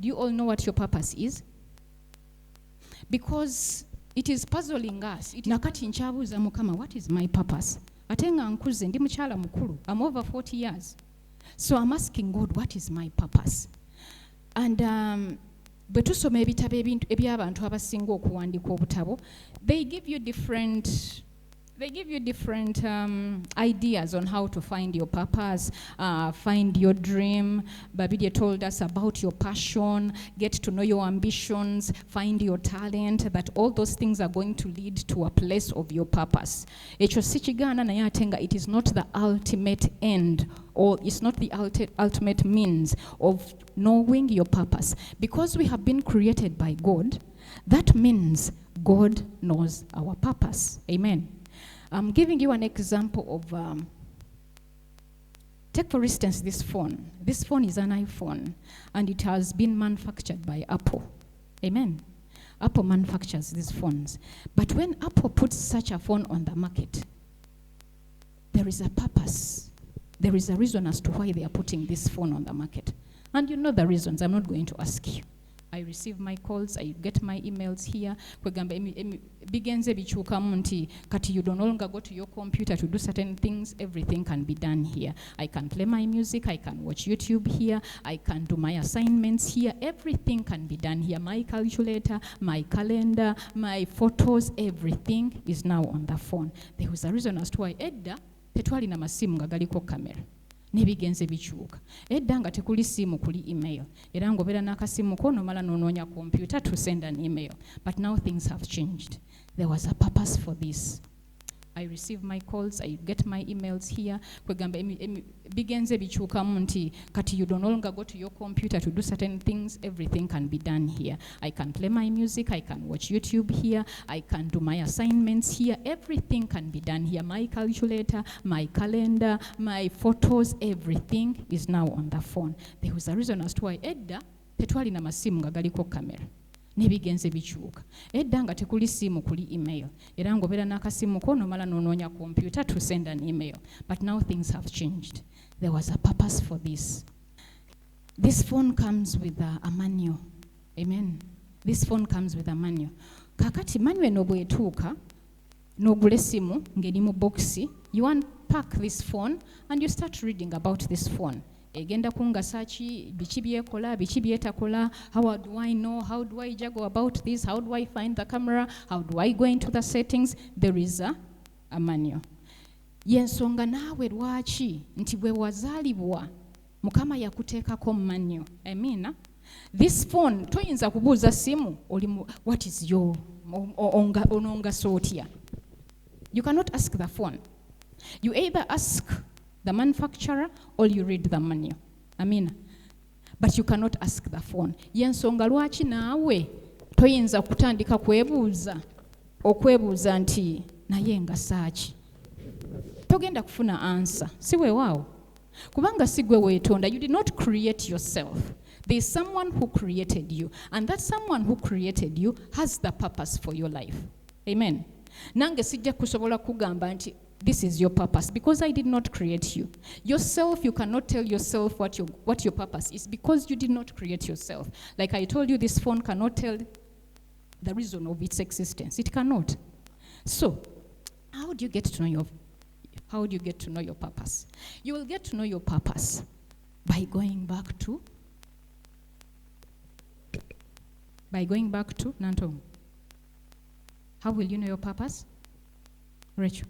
Do you all know what your purpose is? Because it is puzzling us. Nakati nchabuza mukama, what is my purpose? Atenga nkuze ndi muchala mukulu. I'm over 40 years. So I'm asking God, what is my purpose? And bwe tusoma ebitabo eby'abantu abasinga okuwandika obutabo, they give you different ideas on how to find your purpose, find your dream. Babide told us about your passion, get to know your ambitions, find your talent, that all those things are going to lead to a place of your purpose. Ekyo si kigaana naye ate nga it is not the ultimate end, or it's not the ultimate means of knowing your purpose. Because we have been created by God, that means God knows our purpose. Amen. I'm giving you an example of, take for instance this phone. This phone is an iPhone, and it has been manufactured by Apple. Amen. Apple manufactures these phones. But when Apple puts such a phone on the market, there is a purpose. There is a reason as to why they are putting this phone on the market. And you know the reasons. I'm not going to ask you. I receive my calls, I get my emails here. Bigenze bichukamu nti kati you don't no longer go to your computer to do certain things. Everything can be done here. I can play my music, I can watch YouTube here, I can do my assignments here. Everything can be done here. My calculator, my calendar, my photos, everything is now on the phone. There was a reason as to why edda tetwali na masimu nga galiko kamera. Nebigenze bichuka. Edda nga tekuli simu kuli email. Era ngobera n'akasimu ko nomala n'onoonya computer to send an email. But now things have changed. There was a purpose for this. I receive my calls, I get my emails here. Bigenze bichukamu nti kati you don't no longer go to your computer to do certain things. Everything can be done here. I can play my music, I can watch YouTube here, I can do my assignments here. Everything can be done here. My calculator, my calendar, my photos, everything is now on the phone. There was a reason as to why edda tetwali na masimu nga galiko kamera. Nebigenze bichuka. Edda nga tekuli simu kuli email. Era ngobera n'akasimu ko nomala n'onoonya computer to send an email. But now things have changed. There was a purpose for this. This phone comes with a manual. Amen. This phone comes with a manual. Kakati manual no bwetuuka n'ogula essimu ng'eri mu boxi, you unpack this phone and you start reading about this phone. Egenda kungasa ki biki byekola biki byetakola, how do I know, how do I juggle about this, how do I find the camera, how do I go into the settings? There is a manual. Yensonga naawe lwaki nti bwe wazaalibwa mukama yakuteekako manual. Amina. This phone toyinza kubuuza simu what is your ononga sotia. You cannot ask the phone. You either ask the manufacturer or you read the manual. Amina. But you cannot ask the phone. Yensonga lwaki naawe toyinza kutandika okwebuuza nti naye nga saaki. Togenda kufuna answer. Siwe wao. Kubanga sigwe wetonda. You did not create yourself. There is someone who created you. And that someone who created you has the purpose for your life. Amen. Nange sijja kusobola kugamba nti this is your purpose, because I did not create you. Yourself, you cannot tell yourself what your purpose is, because you did not create yourself. Like I told you, this phone cannot tell the reason of its existence. It cannot. So, how do you get to know your purpose? You will get to know your purpose by going back to Nanto. How will you know your purpose? Rachel.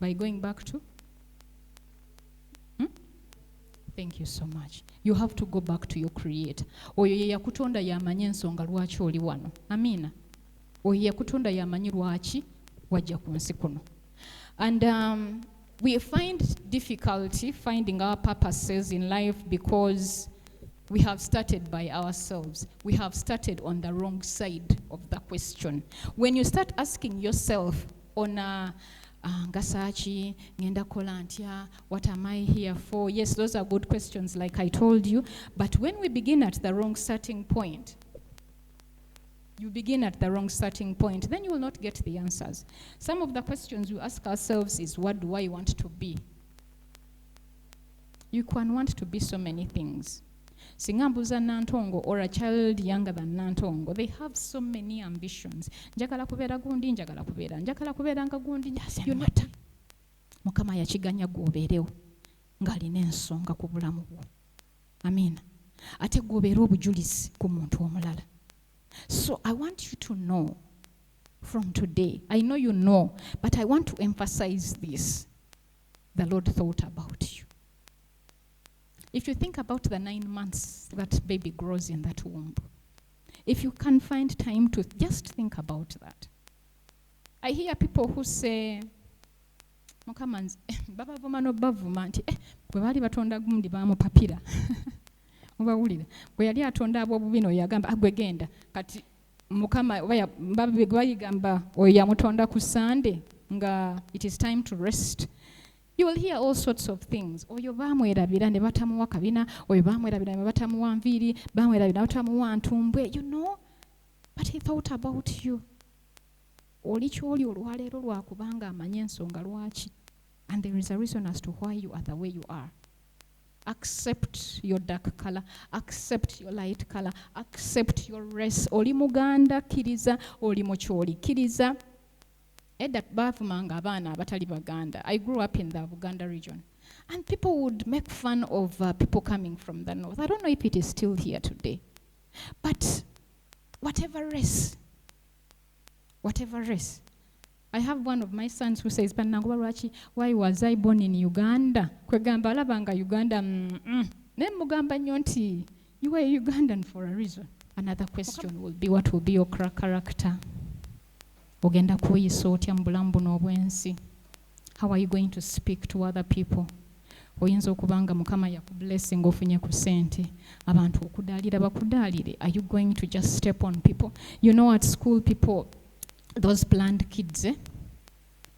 By going back to? Thank you so much. You have to go back to your creator. Oyo ye yakutonda yamanye ensonga lwaki oli wano. Amina. Oyo yakutonda yamanyi lwaki wajja ku nsi kuno. And we find difficulty finding our purposes in life because we have started by ourselves. We have started on the wrong side of the question. When you start asking yourself on a ngasachi, ngenda kola ntya, what am I here for? Yes, those are good questions like I told you. But when we begin at the wrong starting point, then you will not get the answers. Some of the questions we ask ourselves is, what do I want to be? You can want to be so many things. singa mbuza Nantongo or a child younger than Nantongo, they have so many ambitions. Njagala kubeera gundi, njagala kubeera nga gundi. You know, Mukama yakiganya gwobeerewo ng'alina ensonga ku bulamu bwo. Amen. Ate gwobeera obujulizi ku muntu omulala. So I want you to know from today, I know you know, but I want to emphasize this. The Lord thought about you. If you think about the 9 months that baby grows in that womb, if you can find time to just think about that. I hear people who say, Mukama babavuma n'obavuma nti bwe baali batonda gundi baamupapira. Mubawulira bwe yali atonda ab'obubi no yagamba agwe genda kati Mukama bayigamba oyo yamutonda ku Sunday nga it is time to rest. You will hear all sorts of things. Oyo baamwerabira ne batamuwa kabina, oyo baamwerabira ne batamuwa nviiri, baamwerabira ne batamuwa ntumbwe. You know, but he thought about you. Oli kyoli olwaleero lwakubanga amanye ensonga lwaki. And there is a reason as to why you are the way you are. Accept your dark color, accept your light color, accept your race. Oli muganda kiriza, oli mukyoli kiriza. Edat bavumanga abaana abatali baganda. I grew up in the Buganda region. And people would make fun of people coming from the north. I don't know if it is still here today. But whatever race, I have one of my sons who says, why was I born in Uganda? Kwegamba alabanga Uganda, ne mugamba nnyo nti, you are Ugandan for a reason. Another question will be, what will be your character? Ogenda kuyisa otya mu bulamu buno obwensi? How are you going to speak to other people? Oyinza okubanga Mukama yakublessing ofunye ku sente, abantu okudaalira bakudaalire. Are you going to just step on people? You know, at school people, those planned kids,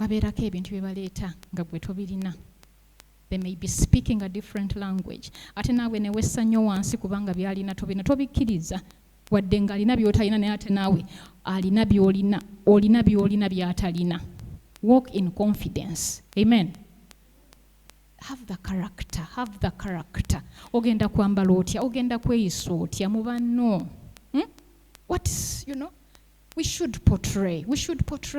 babeerako ebintu bye baleeta nga bwe tobirina. They may be speaking a different language. Ate naawe ne wessa nnyo wansi kubanga byalina tobirina, tobikkiriza. Wadde nga alina by'otalina naye ate naawe alina by'olina, olina by'olina by'atalina. Walk in confidence. Amen. Have the character. Ogenda kwambala otya, ogenda kweyisa otya mu banno. What, you know? We should portray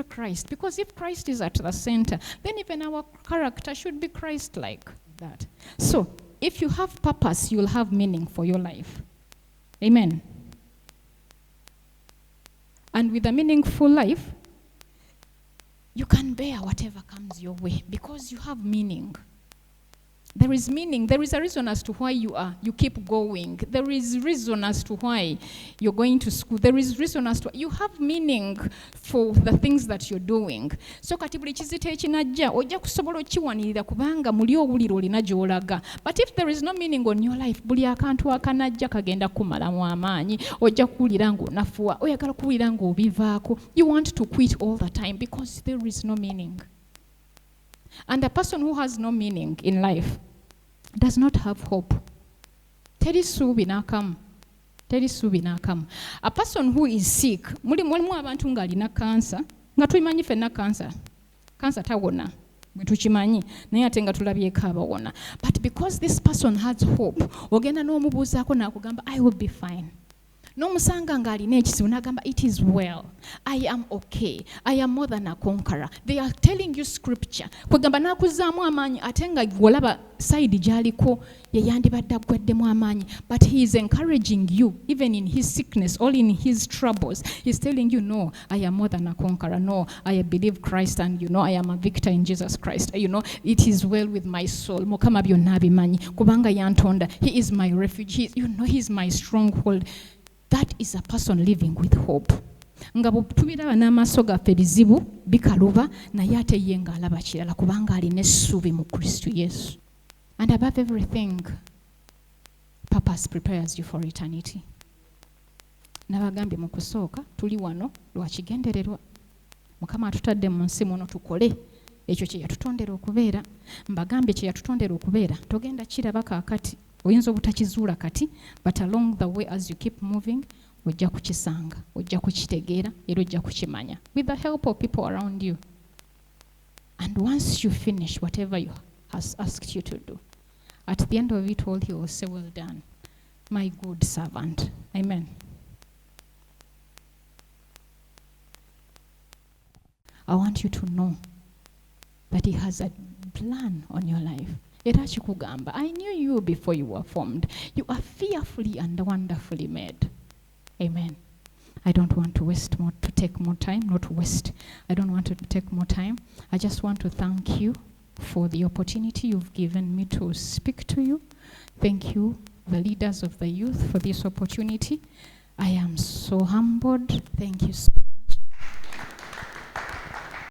Christ, because if Christ is at the center, then even our character should be Christ-like that. So, if you have purpose, you'll have meaning for your life. Amen. And with a meaningful life, you can bear whatever comes your way because you have meaning. There is meaning. There is a reason as to why you keep going. There is reason as to why you're going to school. There is reason as to you have meaning for the things that you're doing. So kati buli kizito ekinajja ojja kusobola okiwanirira kubanga muli obuliro olina gy'olaga. But if there is no meaning on your life, buli akantu akanajja kagenda kumalamu amaanyi. Ojja kuwulira ng'onafuwa, oyagala kuwulira ng'obivaako. You want to quit all the time because there is no meaning. And a person who has no meaning in life does not have hope. Teri suubi n'akamu. A person who is sick, mulimu abantu ng'alina cancer, nga tumanyi ffenna cancer tawona, bwe tukimanyi, naye ate nga tulabyeko abawona. But because this person has hope, ogenda n'omubuuzaako n'akugamba, I will be fine. N'omusanga ng'alina ekisibu n'agamba, it is well, I am okay, I am more than a conqueror. They are telling you scripture. Kwegamba n'akuzaamu amaanyi ate nga gw'olaba side gy'aliko ye yandibadde aggweddemu amaanyi. But he is encouraging you, even in his sickness or in his troubles. He's telling you, no, I am more than a conqueror. No, I believe Christ and you know I am a victor in Jesus Christ. You know, it is well with my soul. Mukama byonna abimanyi. Kubanga yantonda. He is my refuge. He is my stronghold. That is a person living with hope. Nga tubiraba n'amaaso gaffe bizibu bikaluba naye ate ye ng'alaba kirala kubanga alina essuubi mu Kristo Yesu. And above everything, purpose prepares you for eternity. Nabagambye mu kusooka tuli wano lwa kigendererwa. Mukama atutadde mu nsi muno tukole ekyo kye yatutondera okubeera. Mbagambye kye yatutondera okubeera togenda kiraba kaakati. Oyinza obutakizuula kati, but along the way as you keep moving, ojja kukisanga, ojja kukitegeera, era ojja kukimanya. With the help of people around you. And once you finish whatever you has asked you to do, at the end of it all, he will say, well done, My good servant. Amen. I want you to know that he has a plan on your life. I knew you before you were formed. You are fearfully and wonderfully made. Amen. I don't want to take more time. I don't want to take more time. I just want to thank you for the opportunity you've given me to speak to you. Thank you, the leaders of the youth, for this opportunity. I am so humbled. Thank you so